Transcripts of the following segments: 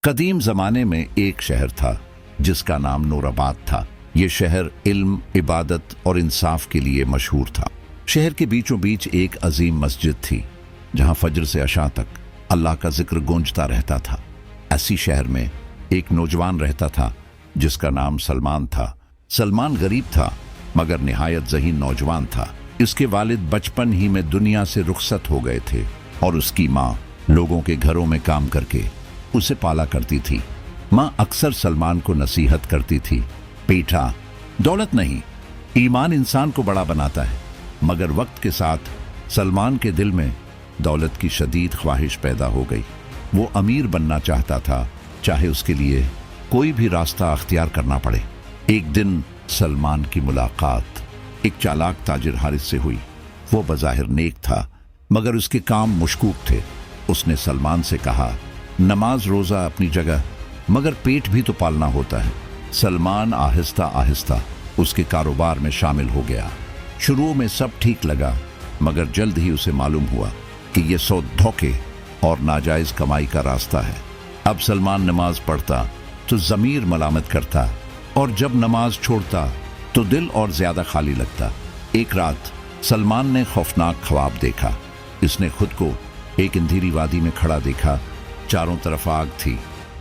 कदीम ज़माने में एक शहर था जिसका नाम नूराबाद था। ये शहर इल्म, इबादत और इंसाफ के लिए मशहूर था। शहर के बीचों बीच एक अजीम मस्जिद थी जहां फजर से अशा तक अल्लाह का जिक्र गूंजता रहता था। ऐसी शहर में एक नौजवान रहता था जिसका नाम सलमान था। सलमान गरीब था मगर निहायत ज़हीन नौजवान था। इसके वालिद बचपन ही में दुनिया से रुखसत हो गए थे और उसकी माँ लोगों के घरों में काम करके उसे पाला करती थी। माँ अक्सर सलमान को नसीहत करती थी, बेटा, दौलत नहीं, ईमान इंसान को बड़ा बनाता है। मगर वक्त के साथ सलमान के दिल में दौलत की शदीद ख्वाहिश पैदा हो गई। वो अमीर बनना चाहता था, चाहे उसके लिए कोई भी रास्ता अख्तियार करना पड़े। एक दिन सलमान की मुलाकात एक चालाक ताजिर हारिस से हुई। वो बज़ाहिर नेक था मगर उसके काम मुशकूक थे। उसने सलमान से कहा, नमाज रोज़ा अपनी जगह, मगर पेट भी तो पालना होता है। सलमान आहिस्ता आहिस्ता उसके कारोबार में शामिल हो गया। शुरू में सब ठीक लगा मगर जल्द ही उसे मालूम हुआ कि यह सौ धोखे और नाजायज कमाई का रास्ता है। अब सलमान नमाज पढ़ता तो ज़मीर मलामत करता और जब नमाज छोड़ता तो दिल और ज्यादा खाली लगता। एक रात सलमान ने खौफनाक ख्वाब देखा। इसने खुद को एक अंधेरी वादी में खड़ा देखा। चारों तरफ आग थी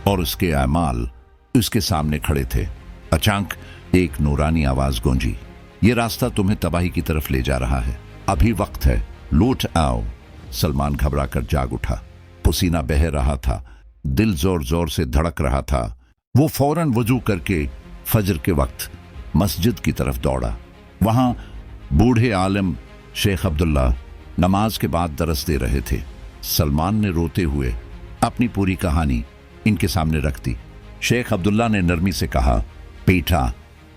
और उसके अमाल उसके सामने खड़े थे। अचानक एक नूरानी आवाज गूंजी, ये रास्ता तुम्हें तबाही की तरफ ले जा रहा है, अभी वक्त है, लौट आओ। सलमान घबरा कर जाग उठा। पसीना बह रहा था, दिल जोर जोर से धड़क रहा था। वो फौरन वजू करके फजर के वक्त मस्जिद की तरफ दौड़ा। वहां बूढ़े आलिम शेख अब्दुल्ला नमाज के बाद दरस दे रहे थे। सलमान ने रोते हुए अपनी पूरी कहानी इनके सामने रख दी। शेख अब्दुल्ला ने नरमी से कहा, बेटा,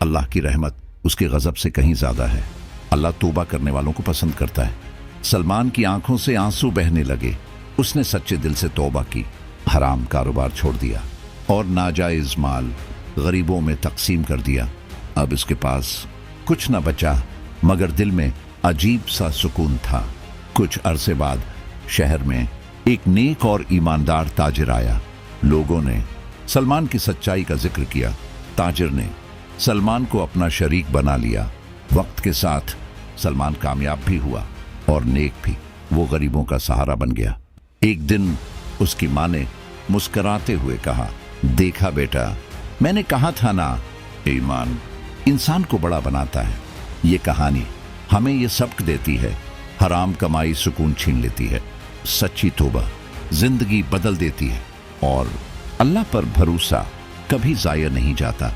अल्लाह की रहमत उसके गजब से कहीं ज्यादा है। अल्लाह तौबा करने वालों को पसंद करता है। सलमान की आंखों से आंसू बहने लगे। उसने सच्चे दिल से तौबा की, हराम कारोबार छोड़ दिया और नाजायज माल गरीबों में तकसीम कर दिया। अब इसके पास कुछ न बचा मगर दिल में अजीब सा सुकून था। कुछ अरसे बाद शहर में एक नेक और ईमानदार ताजिर आया। लोगों ने सलमान की सच्चाई का जिक्र किया। ताजिर ने सलमान को अपना शरीक बना लिया। वक्त के साथ सलमान कामयाब भी हुआ और नेक भी। वो गरीबों का सहारा बन गया। एक दिन उसकी माँ ने मुस्कुराते हुए कहा, देखा बेटा, मैंने कहा था ना, ईमान इंसान को बड़ा बनाता है। ये कहानी हमें ये सबक देती है, हराम कमाई सुकून छीन लेती है, सच्ची तौबा जिंदगी बदल देती है और अल्लाह पर भरोसा कभी ज़ाया नहीं जाता।